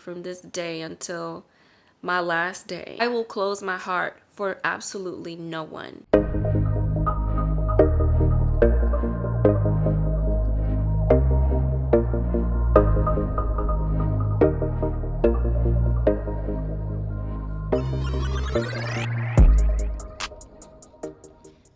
from this day until my last day. I will close my heart for absolutely no one.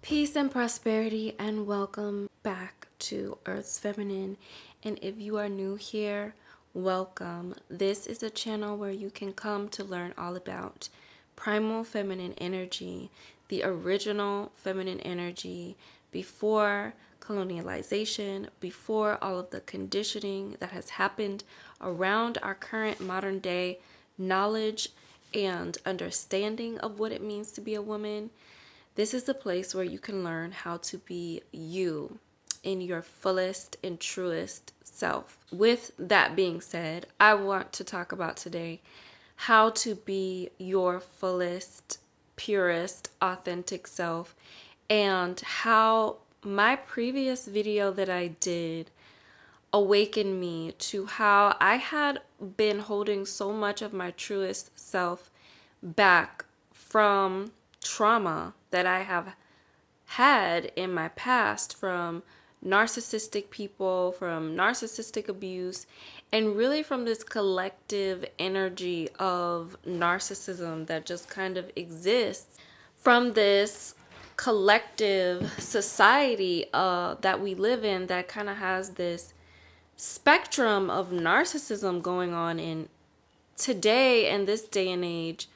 Peace and prosperity, and welcome back to Earth's Feminine. And if you are new here, welcome. This is a channel where you can come to learn all about primal feminine energy, the original feminine energy before colonialization, before all of the conditioning that has happened around our current modern day knowledge and understanding of what it means to be a woman. This is the place where you can learn how to be you in your fullest and truest self. With that being said, I want to talk about today how to be your fullest, purest, authentic self, and how my previous video that I did awakened me to how I had been holding so much of my truest self back from trauma that I have had in my past, from narcissistic people, from narcissistic abuse, and really from this collective energy of narcissism that just kind of exists from this collective society that we live in, that kind of has this spectrum of narcissism going on. In today, in this day and age,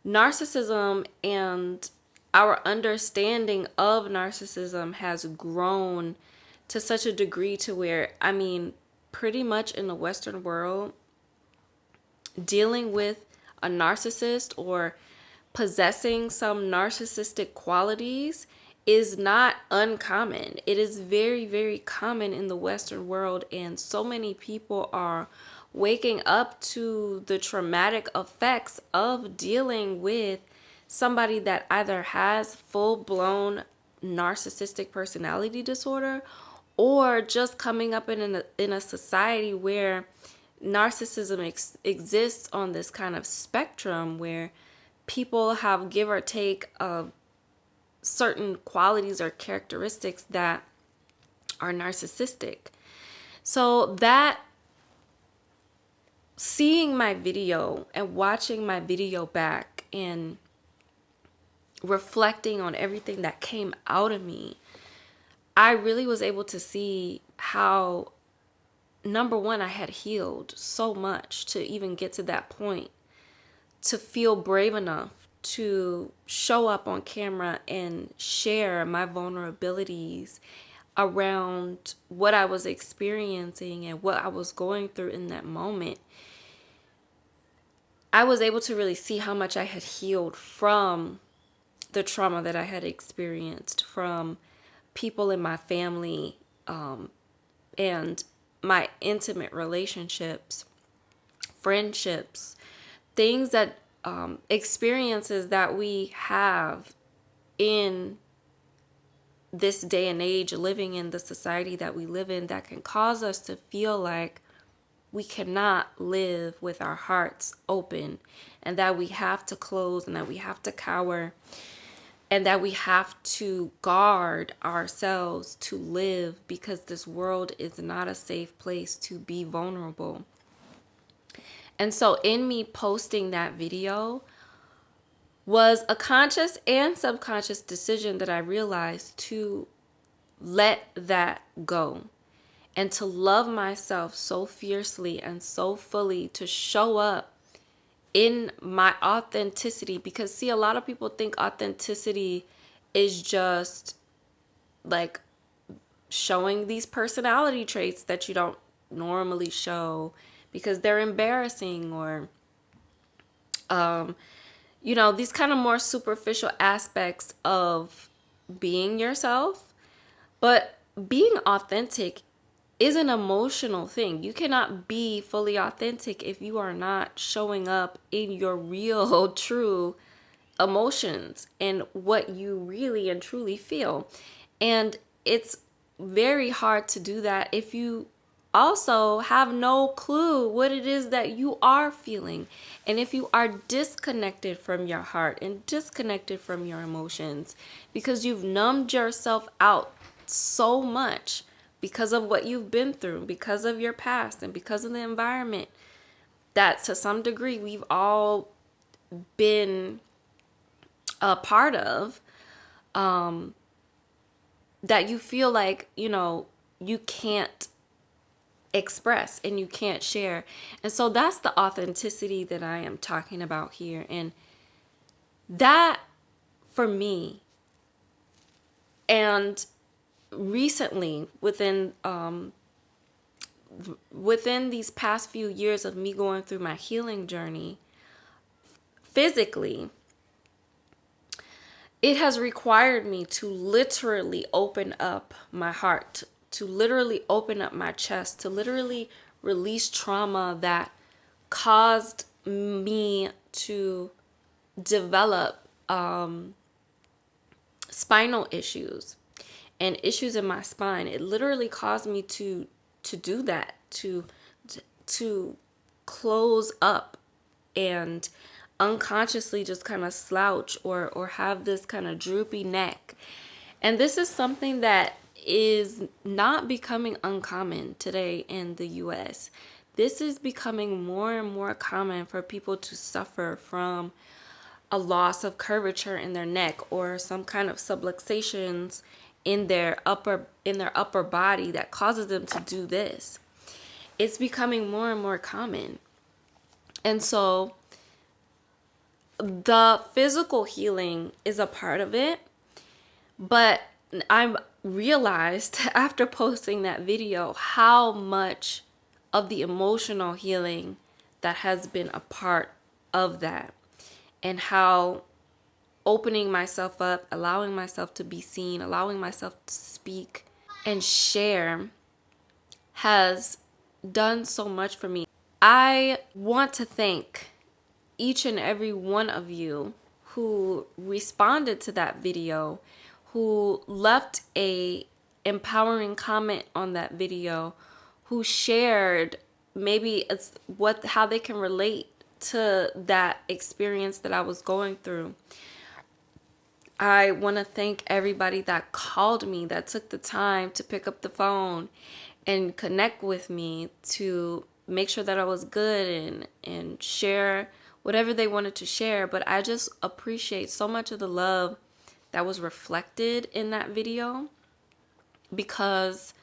narcissism and our understanding of narcissism has grown to such a degree to where, I mean, pretty much in the Western world, dealing with a narcissist or possessing some narcissistic qualities is not uncommon. It is very, very common in the Western world, and so many people are waking up to the traumatic effects of dealing with somebody that either has full-blown narcissistic personality disorder, or just coming up in a society where narcissism exists on this kind of spectrum, where people have, give or take, certain qualities or characteristics that are narcissistic. So that, seeing my video and watching my video back and reflecting on everything that came out of me, I really was able to see how, number one, I had healed so much to even get to that point, to feel brave enough to show up on camera and share my vulnerabilities around what I was experiencing and what I was going through in that moment. I was able to really see how much I had healed from the trauma that I had experienced from people in my family, and my intimate relationships, friendships, things that, experiences that we have in this day and age, living in the society that we live in, that can cause us to feel like we cannot live with our hearts open, and that we have to close, and that we have to cower, and that we have to guard ourselves to live, because this world is not a safe place to be vulnerable. And so in me posting that video was a conscious and subconscious decision that I realized to let that go, and to love myself so fiercely and so fully, to show up in my authenticity. Because see, a lot of people think authenticity is just like showing these personality traits that you don't normally show because they're embarrassing, or these kind of more superficial aspects of being yourself. But being authentic is an emotional thing. You cannot be fully authentic if you are not showing up in your real, true emotions and what you really and truly feel. And it's very hard to do that if you also have no clue what it is that you are feeling. And if you are disconnected from your heart and disconnected from your emotions because you've numbed yourself out so much because of what you've been through, because of your past, and because of the environment that to some degree we've all been a part of, that you feel like, you can't express and you can't share. And so that's the authenticity that I am talking about here. And that, for me, and recently within these past few years of me going through my healing journey physically, it has required me to literally open up my heart, to literally open up my chest, to literally release trauma that caused me to develop spinal issues and issues in my spine. It literally caused me to do that, to close up and unconsciously just kind of slouch or have this kind of droopy neck. And this is something that is not becoming uncommon today in the US. This is becoming more and more common for people to suffer from a loss of curvature in their neck or some kind of subluxations in their upper body that causes them to do this. It's becoming more and more common. And so the physical healing is a part of it, but I realized after posting that video how much of the emotional healing that has been a part of that, and how opening myself up, allowing myself to be seen, allowing myself to speak and share has done so much for me. I want to thank each and every one of you who responded to that video, who left a empowering comment on that video, who shared maybe it's how they can relate to that experience that I was going through. I want to thank everybody that called me, that took the time to pick up the phone and connect with me to make sure that I was good and share whatever they wanted to share. But I just appreciate so much of the love that was reflected in that video, because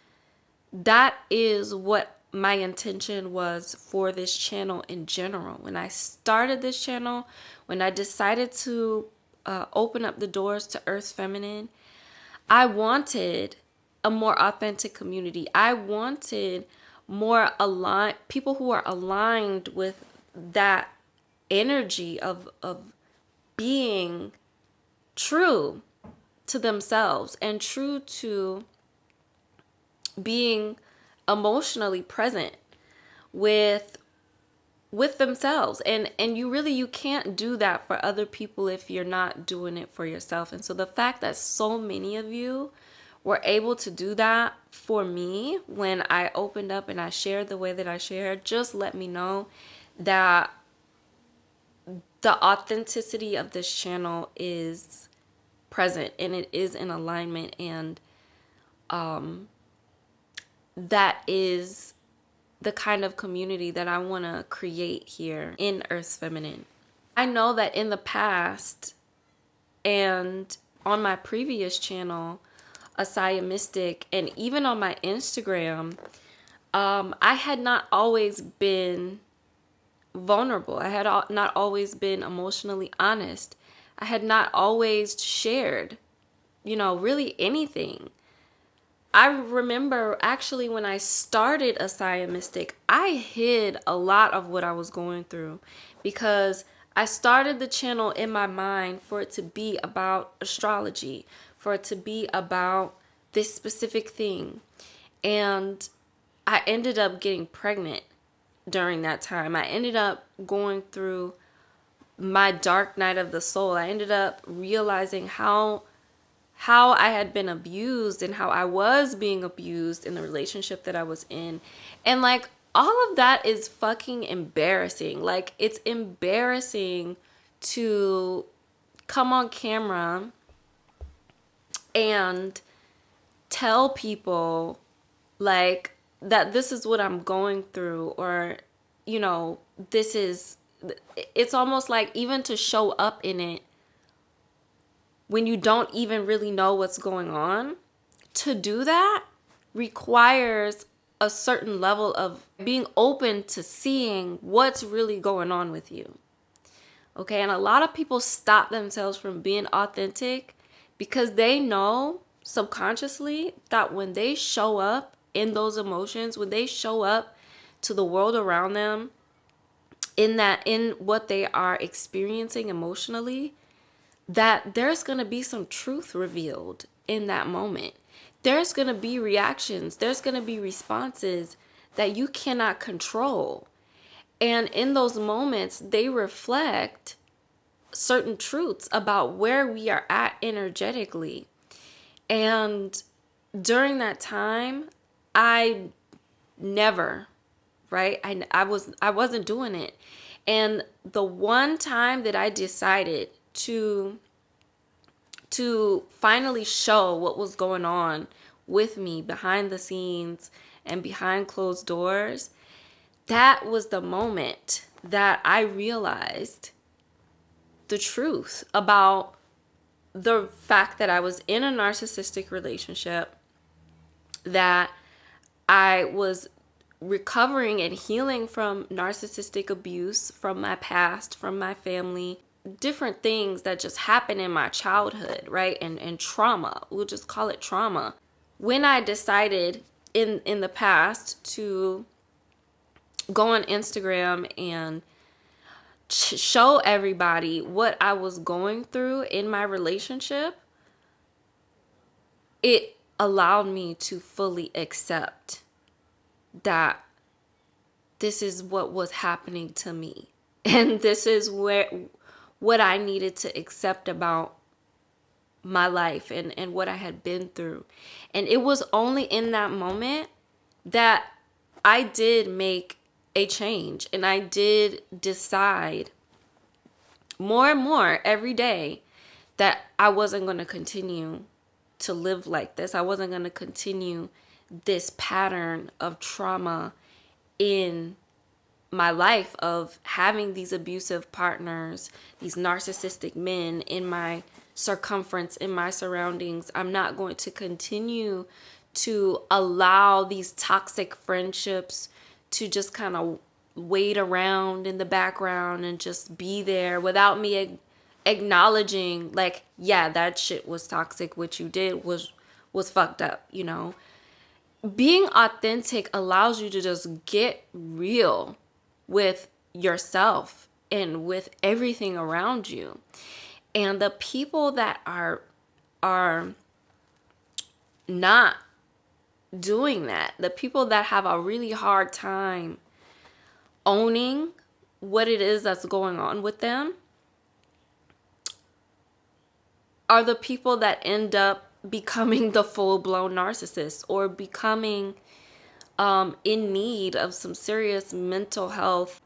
that is what my intention was for this channel in general. When I started this channel, when I decided to open up the doors to Earth Feminine, I wanted a more authentic community. I wanted more people who are aligned with that energy of being true to themselves and true to being emotionally present with themselves. And you can't do that for other people if you're not doing it for yourself. And so the fact that so many of you were able to do that for me when I opened up and I shared the way that I shared, just let me know that the authenticity of this channel is present and it is in alignment, and that is the kind of community that I want to create here in Earth's Feminine. I know that in the past and on my previous channel, Asaya Mystic, and even on my Instagram, I had not always been vulnerable. I had not always been emotionally honest. I had not always shared, really anything. I remember actually when I started Asaya Mystic, I hid a lot of what I was going through, because I started the channel in my mind for it to be about astrology, for it to be about this specific thing. And I ended up getting pregnant during that time. I ended up going through my dark night of the soul. I ended up realizing how how I had been abused and how I was being abused in the relationship that I was in. And like all of that is fucking embarrassing. Like it's embarrassing to come on camera and tell people like that this is what I'm going through, or you know, this is, it's almost like even to show up in it when you don't even really know what's going on, to do that requires a certain level of being open to seeing what's really going on with you. Okay, and a lot of people stop themselves from being authentic because they know subconsciously that when they show up in those emotions, when they show up to the world around them in what they are experiencing emotionally, that there's going to be some truth revealed in that moment. There's going to be reactions, there's going to be responses that you cannot control. And in those moments, they reflect certain truths about where we are at energetically. And during that time, I never, right? I wasn't doing it. And the one time that I decided to finally show what was going on with me behind the scenes and behind closed doors, that was the moment that I realized the truth about the fact that I was in a narcissistic relationship, that I was recovering and healing from narcissistic abuse from my past, from my family, different things that just happened in my childhood, right? And trauma, we'll just call it trauma. When I decided in the past to go on Instagram and show everybody what I was going through in my relationship, it allowed me to fully accept that this is what was happening to me. And this is what I needed to accept about my life and what I had been through. And it was only in that moment that I did make a change, and I did decide more and more every day that I wasn't going to continue to live like this. I wasn't going to continue this pattern of trauma in my life, of having these abusive partners, these narcissistic men in my circumference, in my surroundings. I'm not going to continue to allow these toxic friendships to just kind of wait around in the background and just be there without me acknowledging, like, yeah, that shit was toxic. What you did was fucked up, you know. Being authentic allows you to just get real with yourself and with everything around you. And the people that are not doing that, the people that have a really hard time owning what it is that's going on with them, are the people that end up becoming the full-blown narcissist, or becoming in need of some serious mental health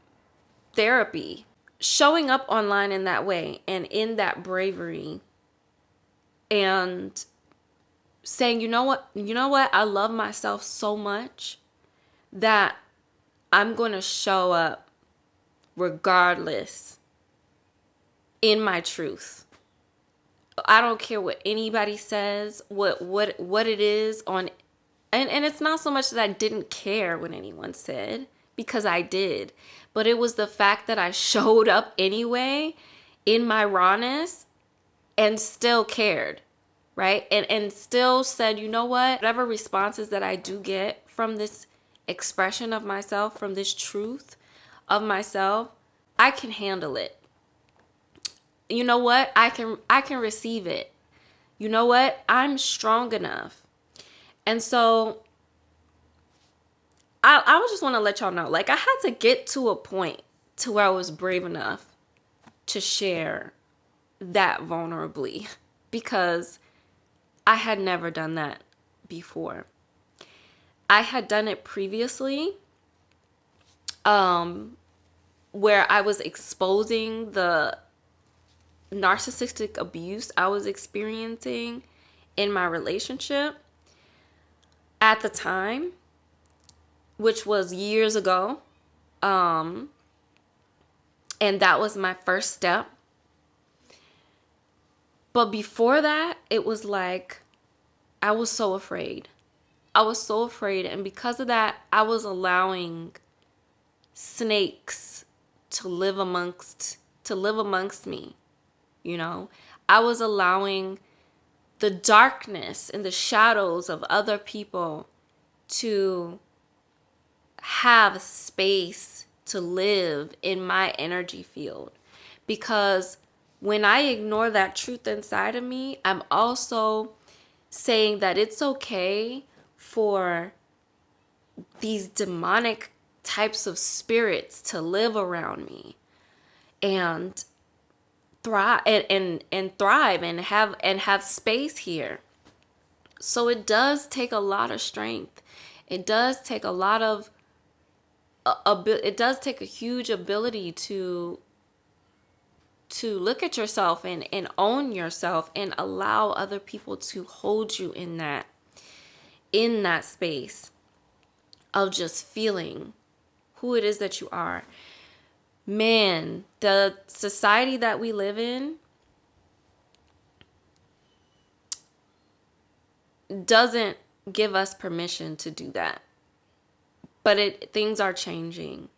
therapy. Showing up online in that way and in that bravery and saying, you know what, I love myself so much that I'm going to show up regardless in my truth. I don't care what anybody says, what it is on, and it's not so much that I didn't care what anyone said, because I did, but it was the fact that I showed up anyway in my rawness and still cared, right? And still said, you know what, whatever responses that I do get from this expression of myself, from this truth of myself, I can handle it. You know what? I can receive it. You know what? I'm strong enough. And so I just want to let y'all know, like, I had to get to a point to where I was brave enough to share that vulnerably, because I had never done that before. I had done it previously, where I was exposing the narcissistic abuse I was experiencing in my relationship at the time, which was years ago. And that was my first step. But before that, it was like I was so afraid. I was so afraid. And because of that, I was allowing snakes to live amongst me. You know, I was allowing the darkness and the shadows of other people to have space to live in my energy field. Because when I ignore that truth inside of me, I'm also saying that it's okay for these demonic types of spirits to live around me and thrive and thrive and have space here. So it does take a lot of strength. It does take a lot of it does take a huge ability to look at yourself and own yourself and allow other people to hold you in that space of just feeling who it is that you are. Man, the society that we live in doesn't give us permission to do that. But things are changing.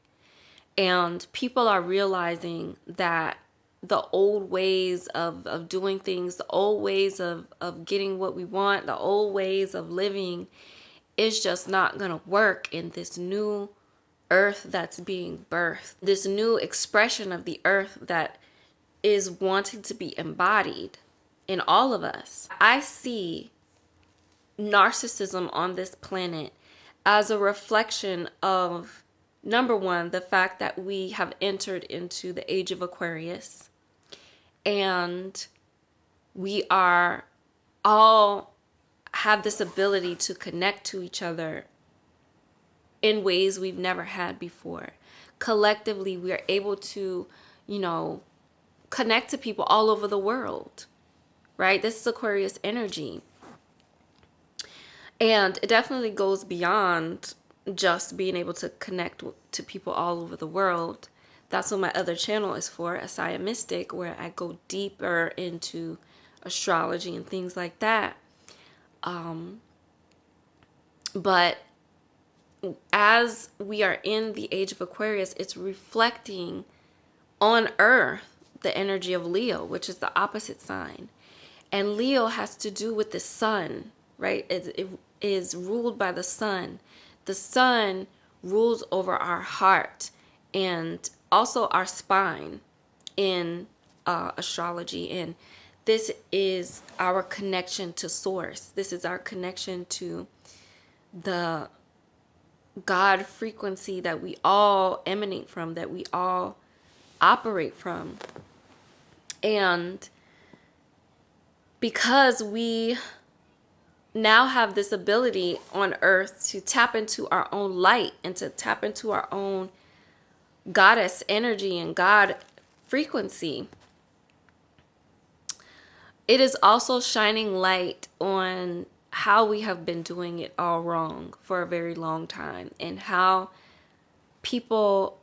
And people are realizing that the old ways of doing things, the old ways of getting what we want, the old ways of living is just not going to work in this new earth that's being birthed. This new expression of the earth that is wanting to be embodied in all of us. I see narcissism on this planet as a reflection of, number one, the fact that we have entered into the age of Aquarius, and we are all have this ability to connect to each other in ways we've never had before. Collectively, we are able to, connect to people all over the world, right? This is Aquarius energy. And it definitely goes beyond just being able to connect to people all over the world. That's what my other channel is for, Asaya Mystic, where I go deeper into astrology and things like that. But as we are in the age of Aquarius, it's reflecting on Earth the energy of Leo, which is the opposite sign. And Leo has to do with the sun, right? It is ruled by the sun. The sun rules over our heart and also our spine in astrology. And this is our connection to source. This is our connection to the God frequency that we all emanate from, that we all operate from. And because we now have this ability on Earth to tap into our own light and to tap into our own goddess energy and God frequency, it is also shining light on how we have been doing it all wrong for a very long time, and how people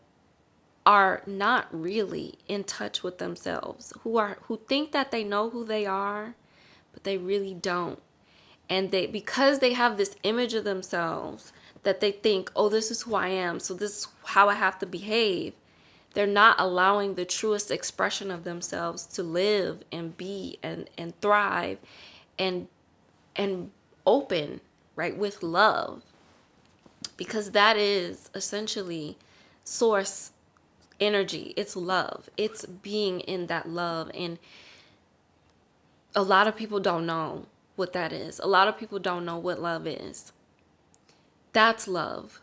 are not really in touch with themselves, who think that they know who they are, but they really don't. And because they have this image of themselves that they think, oh, this is who I am, so this is how I have to behave, they're not allowing the truest expression of themselves to live and be and thrive and open, right, with love. Because that is essentially source energy. It's love. It's being in that love. And a lot of people don't know what that is. A lot of people don't know what love is. That's love.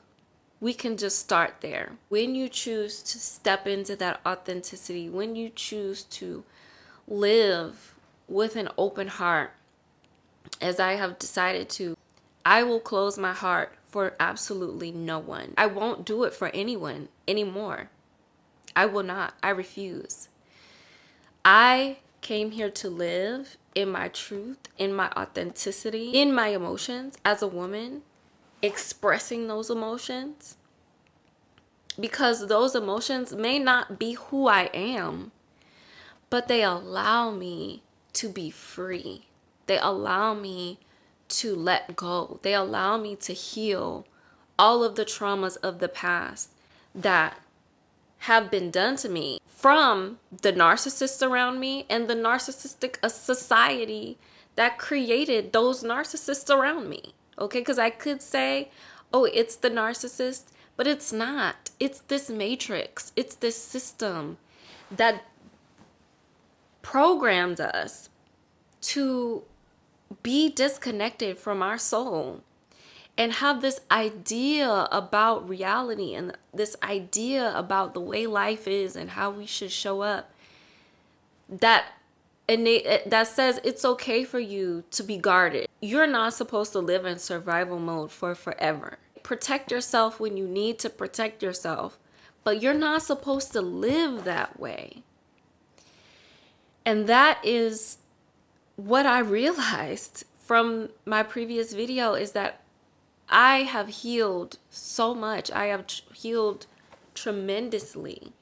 We can just start there. When you choose to step into that authenticity, when you choose to live with an open heart as I have decided to, I will close my heart for absolutely no one. I won't do it for anyone anymore. I will not. I refuse. I came here to live in my truth, in my authenticity, in my emotions as a woman, expressing those emotions, because those emotions may not be who I am, but they allow me to be free. They allow me to let go. They allow me to heal all of the traumas of the past that have been done to me from the narcissists around me and the narcissistic society that created those narcissists around me. Okay, because I could say, oh, it's the narcissist, but it's not. It's this matrix. It's this system that programs us to be disconnected from our soul and have this idea about reality and this idea about the way life is and how we should show up that says it's okay for you to be guarded. You're not supposed to live in survival mode for forever. Protect yourself when you need to protect yourself, but you're not supposed to live that way. And that is what I realized from my previous video, is that I have healed so much. I have healed tremendously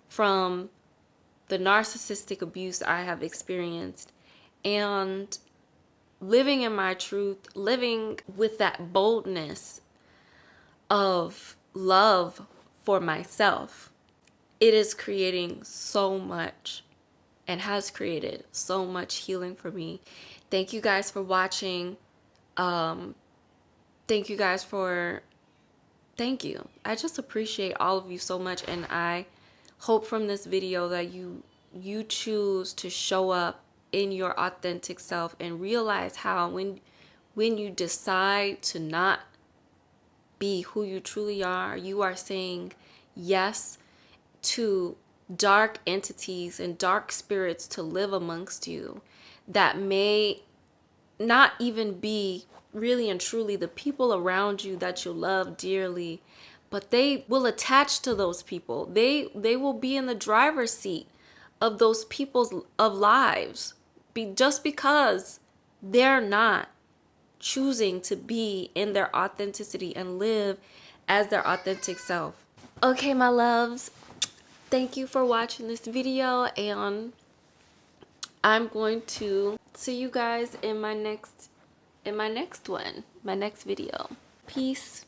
from the narcissistic abuse I have experienced, and living in my truth, living with that boldness of love for myself. It is creating so much and has created so much healing for me. Thank you guys for watching. Thank you guys thank you. I just appreciate all of you so much, and I hope from this video that you choose to show up in your authentic self and realize how when you decide to not be who you truly are, you are saying yes to dark entities and dark spirits to live amongst you that may not even be really and truly the people around you that you love dearly, but they will attach to those people. They will be in the driver's seat of those people's lives just because they're not choosing to be in their authenticity and live as their authentic self. Okay, my loves, thank you for watching this video, and I'm going to see you guys in my next video. Peace.